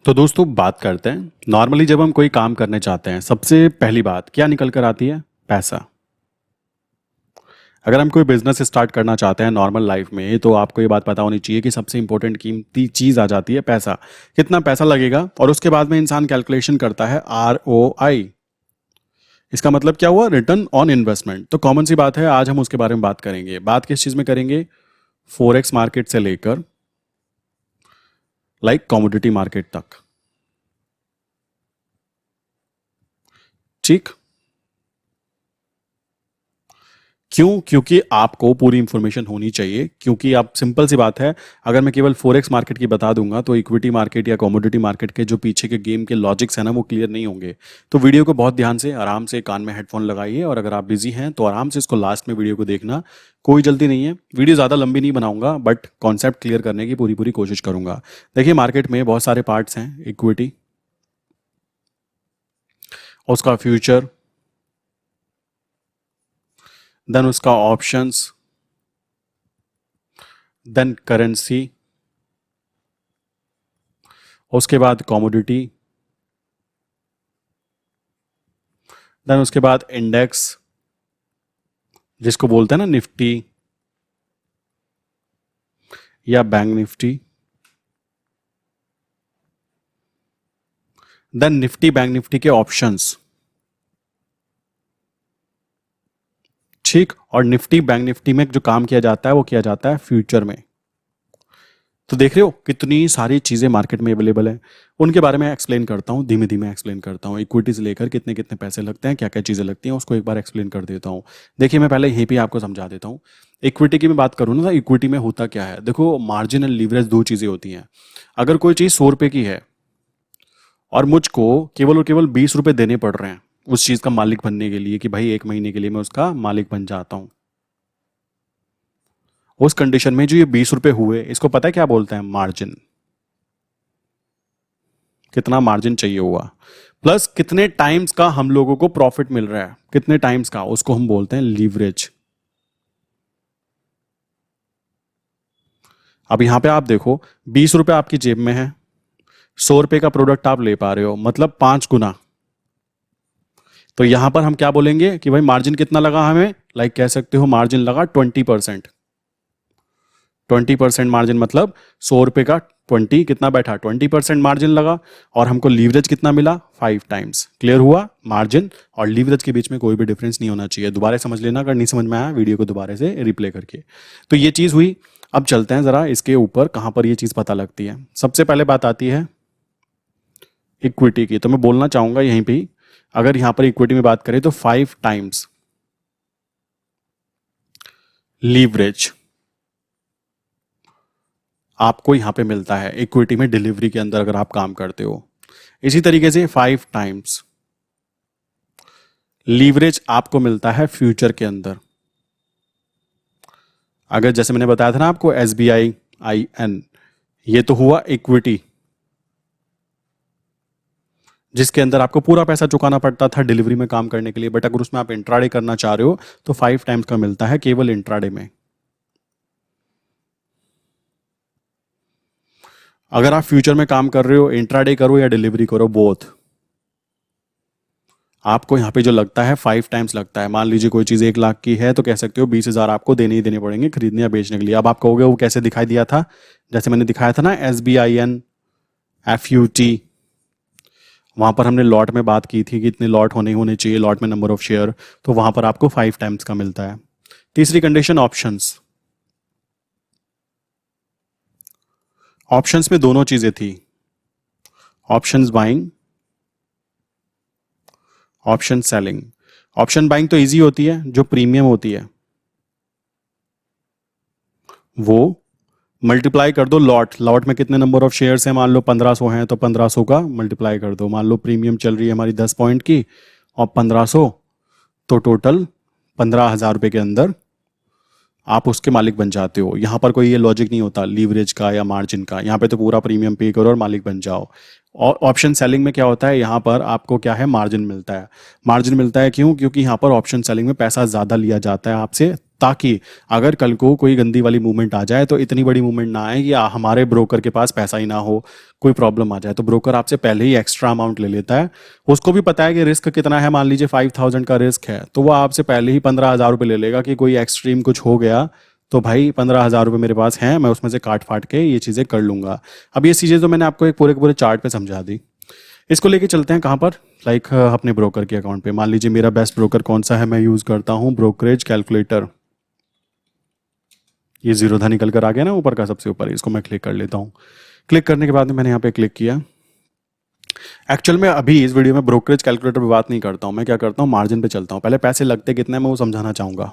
तो दोस्तों बात करते हैं। नॉर्मली जब हम कोई काम करने चाहते हैं, सबसे पहली बात क्या निकल कर आती है? पैसा। अगर हम कोई बिजनेस स्टार्ट करना चाहते हैं नॉर्मल लाइफ में, तो आपको ये बात पता होनी चाहिए कि सबसे इंपॉर्टेंट कीमती चीज़ आ जाती है पैसा। कितना पैसा लगेगा, और उसके बाद में इंसान कैलकुलेशन करता है ROI। इसका मतलब क्या हुआ? Return on investment. तो कॉमन सी बात है, आज हम उसके बारे में बात करेंगे। बात किस चीज़ में करेंगे? फोरेक्स मार्केट से लेकर कमोडिटी मार्केट तक। ठीक। क्यों? क्योंकि आपको पूरी इंफॉर्मेशन होनी चाहिए। क्योंकि आप, सिंपल सी बात है, अगर मैं केवल फोरेक्स मार्केट की बता दूंगा तो इक्विटी मार्केट या कमोडिटी मार्केट के जो पीछे के गेम के लॉजिक्स है ना, वो क्लियर नहीं होंगे। तो वीडियो को बहुत ध्यान से, आराम से कान में हेडफोन लगाइए, और अगर आप बिजी हैं तो आराम से इसको लास्ट में वीडियो को देखना। कोई जल्दी नहीं है, वीडियो ज़्यादा लंबी नहीं बनाऊंगा, बट कॉन्सेप्ट क्लियर करने की पूरी पूरी कोशिश करूंगा। देखिए, मार्केट में बहुत सारे पार्ट्स हैं। इक्विटी, उसका फ्यूचर, देन उसका ऑप्शंस, देन करेंसी, उसके बाद कमोडिटी, देन उसके बाद इंडेक्स, जिसको बोलते हैं ना निफ्टी या bank Nifty, then Nifty bank Nifty के ऑप्शंस। ठीक। और निफ्टी बैंक निफ्टी में जो काम किया जाता है वो किया जाता है फ्यूचर में। तो देख रहे हो कितनी सारी चीजें मार्केट में अवेलेबल हैं। उनके बारे में एक्सप्लेन करता हूँ, धीमे धीमे एक्सप्लेन करता हूँ। इक्विटी से लेकर कितने कितने पैसे लगते हैं, क्या क्या चीजें लगती हैं, उसको एक बार एक्सप्लेन कर देता हूँ। देखिए, मैं पहले यहीं पे आपको समझा देता हूँ। इक्विटी की मैं बात करूँ ना, तो इक्विटी में होता क्या है? देखो, मार्जिन एंड लीवरेज दो चीजें होती हैं। अगर कोई चीज 100 रुपए की है और मुझको केवल और केवल 20 रुपए देने पड़ रहे हैं उस चीज का मालिक बनने के लिए, कि भाई 1 महीने के लिए मैं उसका मालिक बन जाता हूं, उस कंडीशन में जो ये 20 रुपए हुए, इसको पता है क्या बोलते हैं? मार्जिन। कितना मार्जिन चाहिए हुआ, प्लस कितने टाइम्स का हम लोगों को प्रॉफिट मिल रहा है, कितने टाइम्स का, उसको हम बोलते हैं लीवरेज। अब यहां पे आप देखो, 20 रुपए आपकी जेब में है, 100 रुपए का प्रोडक्ट आप ले पा रहे हो, मतलब 5 गुना। तो यहां पर हम क्या बोलेंगे कि भाई मार्जिन कितना लगा हमें? कह सकते हो मार्जिन लगा 20%। 20% मार्जिन मतलब 100 रुपए का 20 कितना बैठा? 20% मार्जिन लगा। और हमको लीवरेज कितना मिला? 5 टाइम्स। क्लियर हुआ? मार्जिन और लीवरेज के बीच में कोई भी डिफरेंस नहीं होना चाहिए। दोबारा समझ लेना, अगर नहीं समझ में आया वीडियो को दोबारा से रिप्ले करके। तो ये चीज़ हुई। अब चलते हैं जरा इसके ऊपर, कहाँ पर ये चीज़ पता लगती है। सबसे पहले बात आती है इक्विटी की। तो मैं बोलना चाहूंगा यहीं पे ही, अगर यहां पर इक्विटी में बात करें तो 5 टाइम्स लीवरेज आपको यहां पे मिलता है इक्विटी में, डिलीवरी के अंदर अगर आप काम करते हो। इसी तरीके से 5 टाइम्स लीवरेज आपको मिलता है फ्यूचर के अंदर। अगर जैसे मैंने बताया था ना आपको, SBI IN, ये तो हुआ इक्विटी, जिसके अंदर आपको पूरा पैसा चुकाना पड़ता था डिलीवरी में काम करने के लिए। बट अगर उसमें आप इंट्राडे करना चाह रहे हो तो 5 टाइम्स का मिलता है केवल इंट्राडे में। अगर आप फ्यूचर में काम कर रहे हो, इंट्राडे करो या डिलीवरी करो, बोथ, आपको यहाँ पे जो लगता है 5 टाइम्स लगता है। मान लीजिए कोई चीज़ 1 लाख की है, तो कह सकते हो 20,000 आपको देने ही देने पड़ेंगे खरीदने या बेचने के लिए। अब आप कहोगे वो कैसे दिखाई दिया था? जैसे मैंने दिखाया था ना, SBIN FUT, वहां पर हमने लॉट में बात की थी कि इतने लॉट होने चाहिए, लॉट में नंबर ऑफ शेयर। तो वहां पर आपको 5 टाइम्स का मिलता है। तीसरी कंडीशन, ऑप्शंस। ऑप्शंस में दोनों चीजें थी, options buying, option selling. Option buying तो इजी होती है, जो प्रीमियम होती है वो मल्टीप्लाई कर दो लॉट। लॉट में कितने नंबर ऑफ शेयर्स हैं, मान लो 1500 हैं, तो 1500 का मल्टीप्लाई कर दो। मान लो प्रीमियम चल रही है हमारी 10 पॉइंट की और 1500, तो टोटल 15,000 रुपए के अंदर आप उसके मालिक बन जाते हो। यहाँ पर कोई ये लॉजिक नहीं होता लीवरेज का या मार्जिन का। यहाँ पे तो पूरा प्रीमियम पे करो और मालिक बन जाओ। और ऑप्शन सेलिंग में क्या होता है, यहाँ पर आपको क्या है? मार्जिन मिलता है। मार्जिन मिलता है क्यों? क्योंकि यहाँ पर ऑप्शन सेलिंग में पैसा ज़्यादा लिया जाता है आपसे ताकि अगर कल को कोई गंदी वाली मूवमेंट आ जाए तो इतनी बड़ी मूवमेंट ना आए कि हमारे ब्रोकर के पास पैसा ही ना हो, कोई प्रॉब्लम आ जाए। तो ब्रोकर आपसे पहले ही एक्स्ट्रा अमाउंट ले लेता है, उसको भी पता है कि रिस्क कितना है, मान लीजिए 5,000 का रिस्क है, तो वो आपसे पहले ही 15,000 रुपये ले लेगा कि कोई एक्सट्रीम कुछ हो गया तो भाई 15,000 रुपये मेरे पास हैं, मैं उसमें से काट फाट के ये चीज़ें कर लूँगा। अब ये चीज़ें तो मैंने आपको एक पूरे के पूरे चार्ट पे समझा दी। इसको लेके चलते हैं कहाँ पर, लाइक अपने ब्रोकर के अकाउंट पे। मान लीजिए मेरा बेस्ट ब्रोकर कौन सा है, मैं यूज़ करता हूँ ब्रोकरेज कैलकुलेटर। ये जीरो था निकल कर आ गया ना ऊपर का, सबसे ऊपर, इसको मैं क्लिक कर लेता हूँ। क्लिक करने के बाद में मैंने यहाँ पे क्लिक किया। एक्चुअल में अभी इस वीडियो में ब्रोकरेज कैलकुलेटर पे बात नहीं करता हूँ, मैं क्या करता हूँ मार्जिन पे चलता हूँ। पहले पैसे लगते कितने हैं मैं वो समझाना चाहूँगा।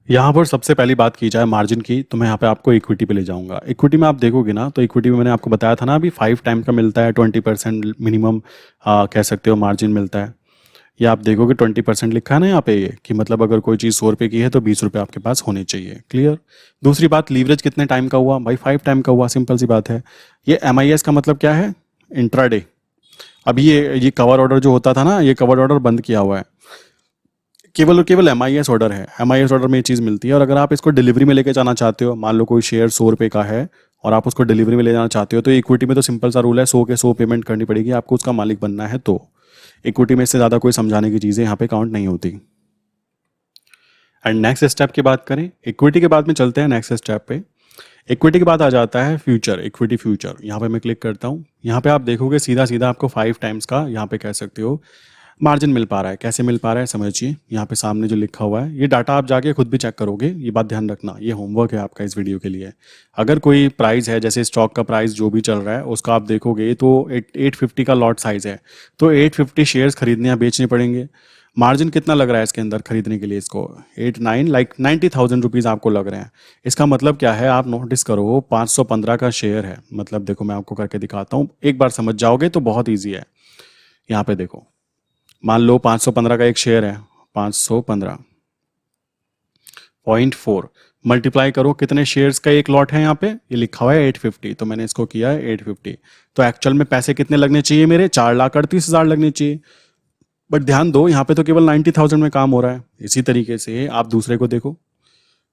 यहाँ पर सबसे पहली बात की जाए मार्जिन की, तो मैं यहाँ पे आपको इक्विटी पे ले जाऊंगा। इक्विटी में आप देखोगे ना, तो इक्विटी में मैंने आपको बताया था ना अभी 5 टाइम का मिलता है, 20% मिनिमम कह सकते हो मार्जिन मिलता है। ये आप देखोगे 20% लिखा है ना यहाँ पे, ये कि मतलब अगर कोई चीज़ 100 रुपये की है तो 20 रुपये आपके पास होने चाहिए। क्लियर। दूसरी बात, लीवरेज कितने टाइम का हुआ भाई, 5 टाइम का हुआ, सिंपल सी बात है। ये MIS का मतलब क्या है, इंट्राडे। अभी ये कवर ऑर्डर जो होता था ना, ये कवर ऑर्डर बंद किया हुआ है, केवल और केवल MIS ऑर्डर है। MIS ऑर्डर में ये चीज़ मिलती है। और अगर आप इसको डिलीवरी में लेके जाना चाहते हो, मान लो कोई शेयर 100 रुपये का है और आप उसको डिलीवरी में ले जाना चाहते हो, तो इक्विटी में तो सिंपल सा रूल है, 100 के 100 पेमेंट करनी पड़ेगी, आपको उसका मालिक बनना है। तो इक्विटी में इससे ज़्यादा कोई समझाने की चीज़ें यहाँ पे काउंट नहीं होती। एंड नेक्स्ट स्टेप की बात करें, इक्विटी के बाद में चलते हैं नेक्स्ट स्टेप पे। इक्विटी के बाद आ जाता है फ्यूचर, इक्विटी फ्यूचर। यहाँ पे मैं क्लिक करता हूँ। यहाँ पे आप देखोगे सीधा सीधा आपको 5 टाइम्स का यहाँ पे कह सकते हो मार्जिन मिल पा रहा है। कैसे मिल पा रहा है समझिए, यहाँ पे सामने जो लिखा हुआ है, ये डाटा आप जाके खुद भी चेक करोगे, ये बात ध्यान रखना, ये होमवर्क है आपका इस वीडियो के लिए। अगर कोई प्राइस है, जैसे स्टॉक का प्राइस जो भी चल रहा है उसका आप देखोगे तो 850 का लॉट साइज है, तो 850 शेयर्स खरीदने या बेचने पड़ेंगे। मार्जिन कितना लग रहा है इसके अंदर खरीदने के लिए, इसको 8-9 लाइक 90,000 रुपीज़ आपको लग रहे हैं। इसका मतलब क्या है, आप नोटिस करो 515 का शेयर है, मतलब देखो मैं आपको करके दिखाता हूँ, एक बार समझ जाओगे तो बहुत ईजी है। यहाँ पे देखो, मान लो 515 का एक शेयर है, 515.4 मल्टीप्लाई करो, कितने शेयर्स का एक लॉट है, यहाँ पे ये लिखा हुआ है 850, तो मैंने इसको किया है 850। तो एक्चुअल में पैसे कितने लगने चाहिए मेरे, 4,38,000 लगने चाहिए। बट ध्यान दो, यहाँ पे तो केवल 90,000 में काम हो रहा है। इसी तरीके से आप दूसरे को देखो,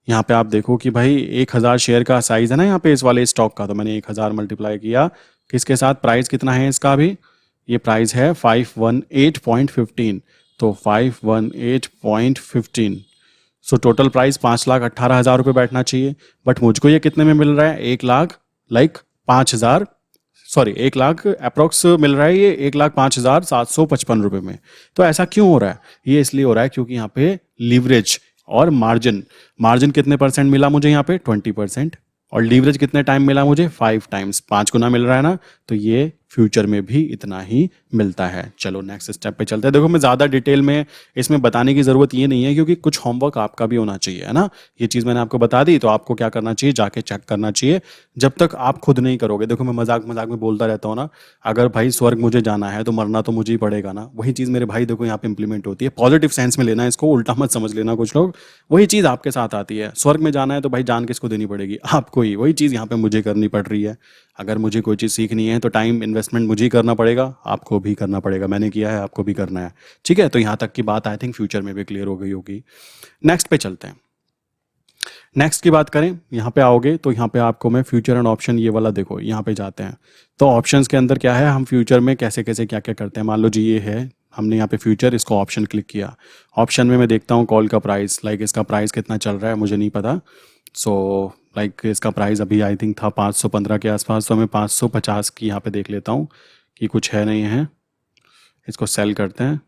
यहाँ पे आप देखो कि भाई 1,000 शेयर का साइज है ना यहाँ पे इस वाले स्टॉक का, तो मैंने 1,000 मल्टीप्लाई किया किसके साथ, प्राइस कितना है इसका भी, ये प्राइस है 518.15, तो 518.15। सो टोटल प्राइस 5,18,000 रुपये बैठना चाहिए। बट मुझको ये कितने में मिल रहा है, 1,00,000 लाइक 5,000, सॉरी 1,00,000 अप्रोक्स मिल रहा है, ये 1,05,755 रुपये में। तो ऐसा क्यों हो रहा है, ये इसलिए हो रहा है क्योंकि यहाँ पे लीवरेज और मार्जिन, मार्जिन कितने परसेंट मिला मुझे यहाँ पे 20%, और लीवरेज कितने टाइम मिला मुझे 5 टाइम्स, 5 गुना मिल रहा है ना, तो ये फ्यूचर में भी इतना ही मिलता है। चलो नेक्स्ट स्टेप पे चलते हैं। देखो मैं ज़्यादा डिटेल में इसमें बताने की ज़रूरत ये नहीं है, क्योंकि कुछ होमवर्क आपका भी होना चाहिए, है ना। ये चीज़ मैंने आपको बता दी, तो आपको क्या करना चाहिए, जाके चेक करना चाहिए। जब तक आप खुद नहीं करोगे, देखो मैं मजाक मजाक में बोलता रहता हूँ ना, अगर भाई स्वर्ग मुझे जाना है तो मरना तो मुझे ही पड़ेगा ना, वही चीज़ मेरे भाई देखो यहाँ पे इंप्लीमेंट होती है। पॉजिटिव सेंस में लेना, इसको उल्टा मत समझ लेना कुछ लोग, वही चीज़ आपके साथ आती है। स्वर्ग में जाना है तो भाई जान किसको देनी पड़ेगी, आपको ही। वही चीज़ यहाँ पे मुझे करनी पड़ रही है। अगर मुझे कोई चीज़ सीखनी है तो टाइम इन्वेस्टमेंट मुझे ही करना पड़ेगा, आपको भी करना पड़ेगा। मैंने किया है, आपको भी करना है, ठीक है। तो यहाँ तक की बात आई थिंक फ्यूचर में भी क्लियर हो गई होगी। नेक्स्ट पे चलते हैं। नेक्स्ट की बात करें, यहाँ पे आओगे तो यहाँ पे आपको मैं फ्यूचर एंड ऑप्शन ये वाला देखो, यहाँ पे जाते हैं तो ऑप्शंस के अंदर क्या है, हम फ्यूचर में कैसे कैसे क्या क्या करते हैं। मान लो जी ये है, हमने यहाँ पे फ्यूचर, इसको ऑप्शन क्लिक किया। ऑप्शन में मैं देखता हूँ कॉल का प्राइस, लाइक इसका प्राइस कितना चल रहा है मुझे नहीं पता। सो लाइक इसका प्राइस अभी आई थिंक था 515 के आसपास, तो मैं 550 की यहाँ पे देख लेता हूँ कि कुछ है नहीं है। इसको सेल करते हैं,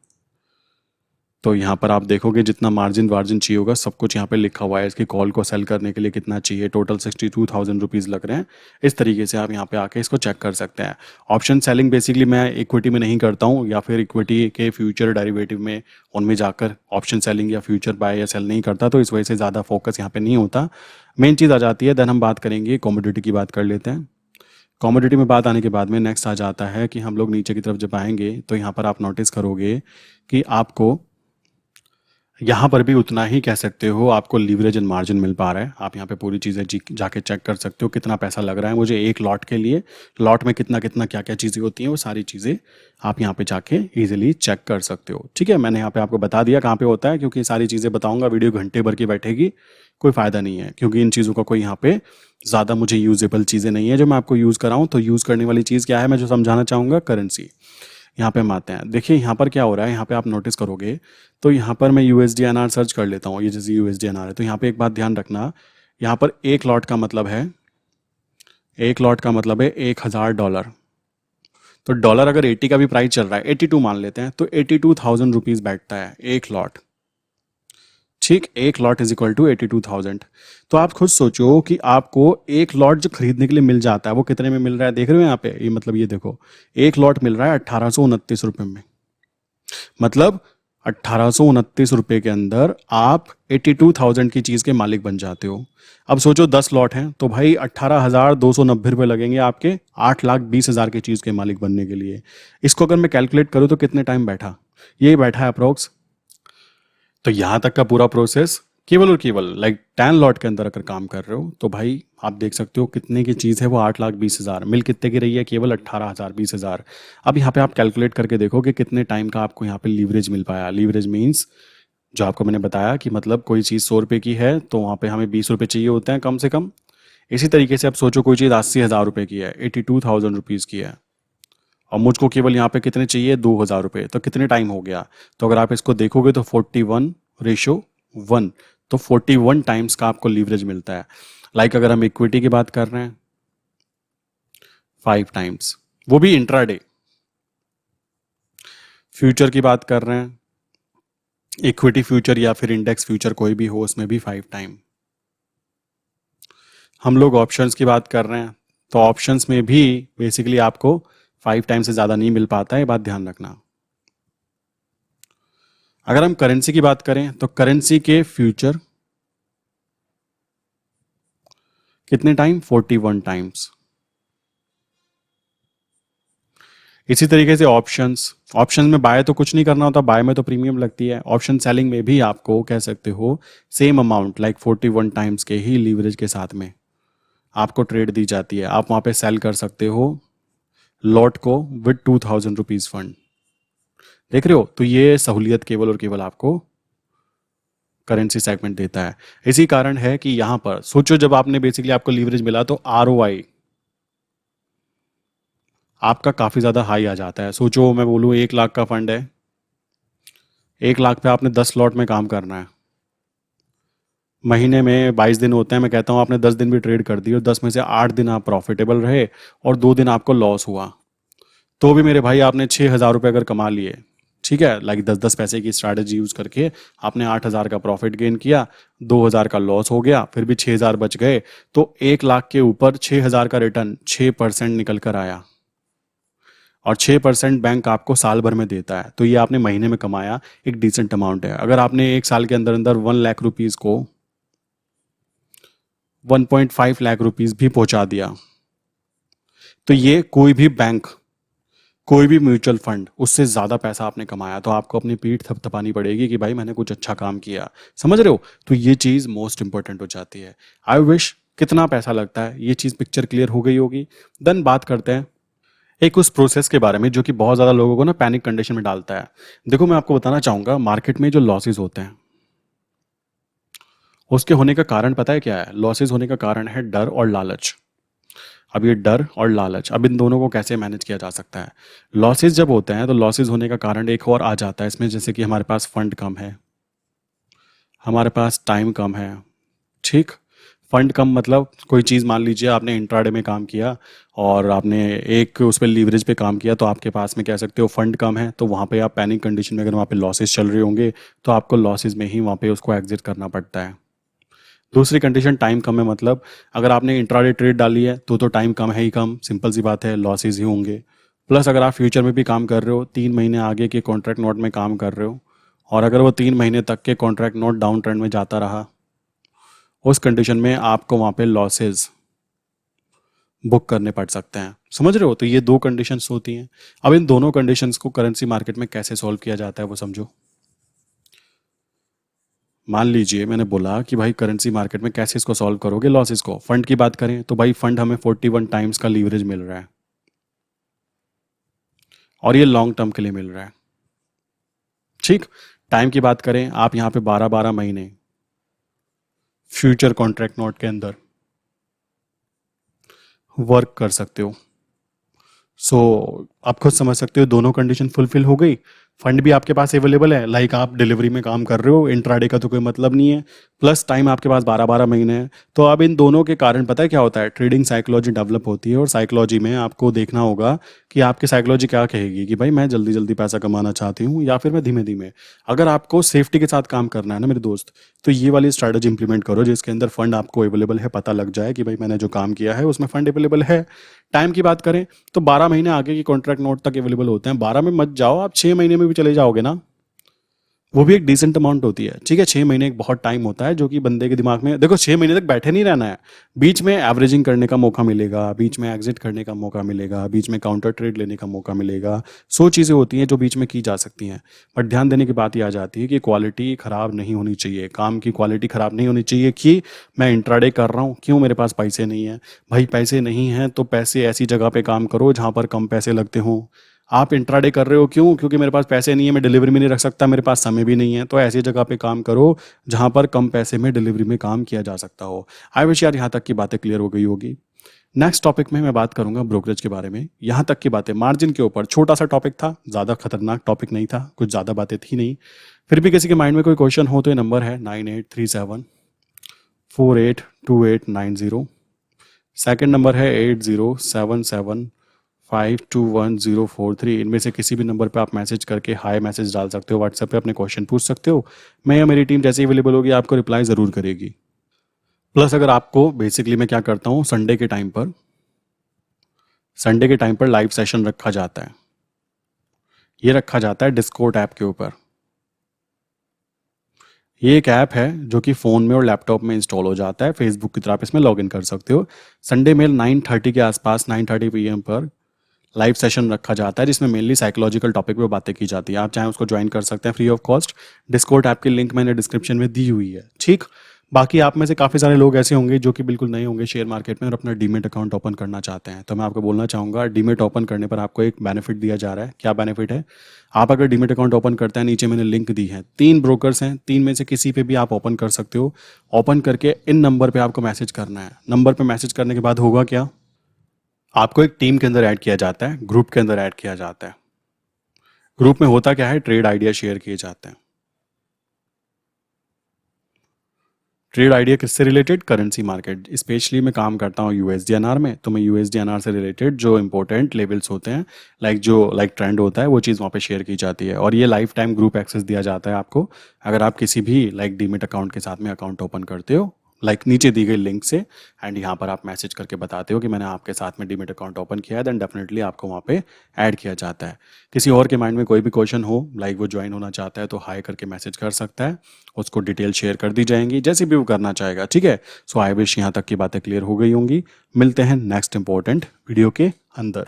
तो यहाँ पर आप देखोगे जितना मार्जिन वार्जिन चाहिए होगा सब कुछ यहाँ पे लिखा हुआ है। इसकी कॉल को सेल करने के लिए कितना चाहिए, टोटल 62,000 रुपीज़ लग रहे हैं। इस तरीके से आप यहाँ पे आके इसको चेक कर सकते हैं। ऑप्शन सेलिंग बेसिकली मैं इक्विटी में नहीं करता हूँ, या फिर इक्विटी के फ्यूचर डेरिवेटिव में उनमें जाकर ऑप्शन सेलिंग या फ्यूचर बाय या सेल नहीं करता, तो इस वजह से ज़्यादा फोकस यहाँ पर नहीं होता। मेन चीज़ आ जाती है, देन हम बात करेंगे कॉमोडिटी की बात कर लेते हैं। कॉमोडिटी में बात आने के बाद में नेक्स्ट आ जाता है कि हम लोग नीचे की तरफ जब आएंगे तो यहाँ पर आप नोटिस करोगे कि आपको यहाँ पर भी उतना ही कह सकते हो, आपको लीवरेज एंड मार्जिन मिल पा रहा है। आप यहाँ पे पूरी चीज़ें जाके चेक कर सकते हो, कितना पैसा लग रहा है मुझे एक लॉट के लिए, लॉट में कितना कितना क्या क्या चीज़ें होती हैं, वो सारी चीज़ें आप यहाँ पे जाके इजीली चेक कर सकते हो। ठीक है, मैंने यहाँ पे आपको बता दिया कहाँ पे होता है, क्योंकि ये सारी चीज़ें बताऊँगा वीडियो घंटे भर की बैठेगी, कोई फ़ायदा नहीं है, क्योंकि इन चीज़ों का कोई यहाँ पे ज़्यादा मुझे यूजेबल चीज़ें नहीं है जो मैं आपको यूज़ कराऊँ। तो यूज़ करने वाली चीज़ क्या है, मैं जो समझाना चाहूँगा, करेंसी। यहाँ पे हम आते हैं, देखिए यहाँ पर क्या हो रहा है, यहाँ पे आप नोटिस करोगे तो यहाँ पर मैं USD/NR सर्च कर लेता हूँ, ये जैसे USD/NR है, तो यहाँ पे एक बात ध्यान रखना, यहाँ पर एक लॉट का मतलब है, एक लॉट का मतलब है $1000। तो डॉलर अगर 80 का भी प्राइस चल रहा है, 82 मान लेते हैं, तो 82,000 रुपीज़ बैठता है एक लॉट। ठीक, एक लॉट इज इक्वल टू 82,000। तो आप खुद सोचो कि आपको एक लॉट जो खरीदने के लिए मिल जाता है वो कितने में मिल रहा है, देख रहे हो यहाँ पे, ये मतलब ये देखो, एक लॉट मिल रहा है 1829 रुपये में। मतलब 1829 रुपये के अंदर आप 82,000 की चीज़ के मालिक बन जाते हो। अब सोचो 10 लॉट हैं तो भाई 18,290 रुपये लगेंगे आपके 8,20,000 की चीज़ के मालिक बनने के लिए। इसको अगर मैं कैलकुलेट करूँ तो कितने टाइम बैठा, ये बैठा है अप्रोक्स। तो यहाँ तक का पूरा प्रोसेस केवल और केवल लाइक 10 लॉट के अंदर अगर काम कर रहे हो तो भाई आप देख सकते हो कितने की चीज़ है वो, 8,20,000। मिल कितने की रही है, केवल 18,000, 20,000। अब यहाँ पे आप कैलकुलेट करके देखो कि कितने टाइम का आपको यहाँ पे लीवरेज मिल पाया। लीवरेज मीन्स जो आपको मैंने बताया कि मतलब कोई चीज़ 100 रुपये की है तो वहाँ पे हमें 20 रुपये चाहिए होते हैं कम से कम। इसी तरीके से आप सोचो कोई चीज़ 80,000 रुपये की है, 82,000 रुपीज़ की है, और मुझको केवल यहाँ पे कितने चाहिए, 2,000 रुपये, तो कितने टाइम हो गया। तो अगर आप इसको देखोगे तो 41:1, तो 41 टाइम्स का आपको लीवरेज मिलता है। लाइक अगर हम इक्विटी की बात कर रहे हैं 5 टाइम्स, वो भी इंट्राडे। फ्यूचर की बात कर रहे हैं, इक्विटी फ्यूचर या फिर इंडेक्स फ्यूचर कोई भी हो, उसमें भी 5 टाइम। हम लोग ऑप्शंस की बात कर रहे हैं तो ऑप्शंस में भी बेसिकली आपको 5 टाइम से ज़्यादा नहीं मिल पाता है, ये बात ध्यान रखना। अगर हम करेंसी की बात करें तो करेंसी के फ्यूचर कितने टाइम, 41 टाइम्स। इसी तरीके से ऑप्शंस, ऑप्शन में बाय तो कुछ नहीं करना होता, बाय में तो प्रीमियम लगती है। ऑप्शन सेलिंग में भी आपको कह सकते हो सेम अमाउंट लाइक 41 टाइम्स के ही लीवरेज के साथ में आपको ट्रेड दी जाती है। आप वहाँ पे सेल कर सकते हो लॉट को विद 2,000 रुपीज़ फंड। देख रहे हो, तो ये सहूलियत केवल और केवल आपको करेंसी सेगमेंट देता है। इसी कारण है कि यहाँ पर सोचो जब आपने बेसिकली आपको लीवरेज मिला तो ROI आपका काफ़ी ज़्यादा हाई आ जाता है। सोचो मैं बोलूँ 1 लाख का फंड है, 1 लाख पे आपने 10 लॉट में काम करना है, महीने में 22 दिन होते हैं। मैं कहता हूँ आपने 10 दिन भी ट्रेड कर दी और 10 में से 8 दिन आप प्रॉफिटेबल रहे और 2 दिन आपको लॉस हुआ, तो भी मेरे भाई आपने 6,000 रुपये अगर कमा लिए, ठीक है, लाइक 10-10 पैसे की स्ट्रैटेजी यूज़ करके आपने 8,000 का प्रॉफिट गेन किया, 2,000 का लॉस हो गया, फिर भी 6,000 बच गए, तो 1 लाख के ऊपर 6,000 का रिटर्न 6% निकल कर आया। और 6% बैंक आपको साल भर में देता है, तो ये आपने महीने में कमाया, एक डिसेंट अमाउंट है। अगर आपने एक साल के अंदर अंदर 1 लाख रुपीज़ को 1.5 लाख रुपीज़ भी पहुंचा दिया, तो ये कोई भी बैंक, कोई भी म्यूचुअल फंड, उससे ज़्यादा पैसा आपने कमाया, तो आपको अपनी पीठ थपथपानी पड़ेगी कि भाई मैंने कुछ अच्छा काम किया। समझ रहे हो, तो ये चीज़ मोस्ट इंपॉर्टेंट हो जाती है। आई विश कितना पैसा लगता है, ये चीज़ पिक्चर क्लियर हो गई होगी। देन बात करते हैं एक उस प्रोसेस के बारे में जो कि बहुत ज़्यादा लोगों को ना पैनिक कंडीशन में डालता है। देखो मैं आपको बताना चाहूँगा, मार्केट में जो लॉसेज होते हैं उसके होने का कारण पता है क्या है? लॉसेज होने का कारण है डर और लालच। अब ये डर और लालच, अब इन दोनों को कैसे मैनेज किया जा सकता है? लॉसेज जब होते हैं तो लॉसेज होने का कारण एक और आ जाता है इसमें, जैसे कि हमारे पास फंड कम है, हमारे पास टाइम कम है। ठीक, फंड कम मतलब कोई चीज़ मान लीजिए आपने इंट्राडे में काम किया और आपने एक उस पर लीवरेज पे काम किया, तो आपके पास में कह सकते हो फंड कम है, तो वहाँ पे आप पैनिक कंडीशन में अगर वहाँ पे लॉसेज चल रहे होंगे तो आपको लॉसेज में ही वहाँ पे उसको एग्जिट करना पड़ता है। दूसरी कंडीशन टाइम कम है, मतलब अगर आपने इंट्राडे ट्रेड डाली है तो टाइम कम है ही कम, सिंपल सी बात है, लॉसेज ही होंगे। प्लस अगर आप फ्यूचर में भी काम कर रहे हो, 3 महीने आगे के कॉन्ट्रैक्ट नोट में काम कर रहे हो, और अगर वो 3 महीने तक के कॉन्ट्रैक्ट नोट डाउन ट्रेंड में जाता रहा, उस कंडीशन में आपको वहाँ पे लॉसेज बुक करने पड़ सकते हैं। समझ रहे हो, तो ये दो कंडीशंस होती हैं। अब इन दोनों कंडीशंस को करेंसी मार्केट में कैसे सॉल्व किया जाता है वो समझो। मान लीजिए मैंने बोला कि भाई करेंसी मार्केट में कैसे इसको सॉल्व करोगे लॉसेस को। फंड की बात करें तो भाई फंड हमें 41 टाइम्स का लीवरेज मिल रहा है और ये लॉन्ग टर्म के लिए मिल रहा है। ठीक, टाइम की बात करें, आप यहाँ पे 12-12 महीने फ्यूचर कॉन्ट्रैक्ट नोट के अंदर वर्क कर सकते हो। सो आप खुद समझ सकते हो दोनों कंडीशन फुलफिल हो गई। फंड भी आपके पास अवेलेबल है, लाइक आप डिलीवरी में काम कर रहे हो, इंट्राडे का तो कोई मतलब नहीं है, प्लस टाइम आपके पास 12-12 महीने है। तो अब इन दोनों के कारण पता है क्या होता है, ट्रेडिंग साइकोलॉजी डेवलप होती है। और साइकोलॉजी में आपको देखना होगा कि आपकी साइकोलॉजी क्या कहेगी कि भाई मैं जल्दी जल्दी पैसा कमाना चाहती हूँ या फिर मैं धीमे धीमे। अगर आपको सेफ्टी के साथ काम करना है ना मेरे दोस्त, तो ये वाली स्ट्रैटेजी इंप्लीमेंट करो जिसके अंदर फंड आपको अवेलेबल है, पता लग जाए कि भाई मैंने जो काम किया है उसमें फंड अवेलेबल है। टाइम की बात करें तो 12 महीने आगे की कॉन्ट्रैक्ट नोट तक अवेलेबल होते हैं। 12 में मत जाओ, आप 6 महीने में भी चले जाओगे ना, वो भी एक डिसेंट अमाउंट होती है। ठीक है, 6 महीने एक बहुत टाइम होता है जो कि बंदे के दिमाग में, देखो 6 महीने तक बैठे नहीं रहना है, बीच में एवरेजिंग करने का मौका मिलेगा, बीच में एग्जिट करने का मौका मिलेगा, बीच में काउंटर ट्रेड लेने का मौका मिलेगा। 100 चीज़ें होती हैं जो बीच में की जा सकती हैं। बट ध्यान देने की बात ये आ जाती है कि क्वालिटी ख़राब नहीं होनी चाहिए, काम की क्वालिटी ख़राब नहीं होनी चाहिए कि मैं इंट्राडे कर रहा हूँ, क्यों मेरे पास पैसे नहीं है। भाई पैसे नहीं हैं तो पैसे ऐसी जगह पे काम करो जहाँ पर कम पैसे लगते हों। आप इंट्राडे कर रहे हो क्यों, क्योंकि मेरे पास पैसे नहीं है, मैं डिलीवरी में नहीं रख सकता, मेरे पास समय भी नहीं है, तो ऐसी जगह पे काम करो जहां पर कम पैसे में डिलीवरी में काम किया जा सकता हो। आई विश यार यहाँ तक की बातें क्लियर हो गई होगी। नेक्स्ट टॉपिक में मैं बात करूंगा ब्रोकरेज के बारे में। यहाँ तक की बातें मार्जिन के ऊपर, छोटा सा टॉपिक था, ज़्यादा खतरनाक टॉपिक नहीं था, कुछ ज़्यादा बातें थी नहीं। फिर भी किसी के माइंड में कोई क्वेश्चन हो तो ये नंबर है 9837482890। सेकेंड नंबर है 8077521043। इनमें से किसी भी नंबर पे आप मैसेज करके हाई मैसेज डाल सकते हो, व्हाट्सएप पे अपने क्वेश्चन पूछ सकते हो। मैं या मेरी टीम जैसे अवेलेबल होगी आपको रिप्लाई ज़रूर करेगी। प्लस अगर आपको बेसिकली मैं क्या करता हूँ, संडे के टाइम पर लाइव सेशन रखा जाता है। ये रखा जाता है डिस्कॉर्ड ऐप के ऊपर। ये एक ऐप है जो कि फ़ोन में और लैपटॉप में इंस्टॉल हो जाता है। फेसबुक की तरह आप इसमें लॉगिन कर सकते हो। संडे में 9:30 के आसपास, 9:30 PM पर लाइव सेशन रखा जाता है जिसमें मेनली साइकोलॉजिकल टॉपिक पे बातें की जाती है। आप चाहें उसको ज्वाइन कर सकते हैं free of cost. Discord app की लिंक मैंने डिस्क्रिप्शन में दी हुई है। ठीक, बाकी आप में से काफ़ी सारे लोग ऐसे होंगे जो कि बिल्कुल नए होंगे शेयर मार्केट में और अपना डीमेट अकाउंट ओपन करना चाहते हैं। तो मैं आपको बोलना चाहूँगा, डीमेट ओपन करने पर आपको एक बेनिफिट दिया जा रहा है। क्या बेनिफिट है? आप अगर डीमेट अकाउंट ओपन करते हैं, नीचे मैंने लिंक दी है, 3 ब्रोकर्स हैं, 3 में से किसी पे भी आप ओपन कर सकते हो। ओपन करके इन नंबर पे आपको मैसेज करना है। नंबर पे मैसेज करने के बाद होगा क्या, आपको एक टीम के अंदर ऐड किया जाता है, ग्रुप के अंदर ऐड किया जाता है। ग्रुप में होता क्या है, ट्रेड आइडिया शेयर किए जाते हैं। ट्रेड आइडिया किससे रिलेटेड? Currency market. स्पेशली मैं काम करता हूँ USD/NR में, तो मैं USD/NR से रिलेटेड जो इंपॉर्टेंट लेवल्स होते हैं, लाइक ट्रेंड होता है, वो चीज़ वहाँ पे शेयर की जाती है। और ये लाइफ टाइम ग्रुप एक्सेस दिया जाता है आपको, अगर आप किसी भी डीमेट अकाउंट के साथ में अकाउंट ओपन करते हो, नीचे दी गई लिंक से, एंड यहाँ पर आप मैसेज करके बताते हो कि मैंने आपके साथ में डीमेट अकाउंट ओपन किया है, देन डेफिनेटली आपको वहाँ पे ऐड किया जाता है। किसी और के माइंड में कोई भी क्वेश्चन हो, वो ज्वाइन होना चाहता है, तो हाई करके मैसेज कर सकता है, उसको डिटेल शेयर कर दी जाएंगी जैसे भी वो करना चाहेगा। ठीक है, सो आई विश यहाँ तक की बातें क्लियर हो गई होंगी। मिलते हैं नेक्स्ट इंपॉर्टेंट वीडियो के अंदर।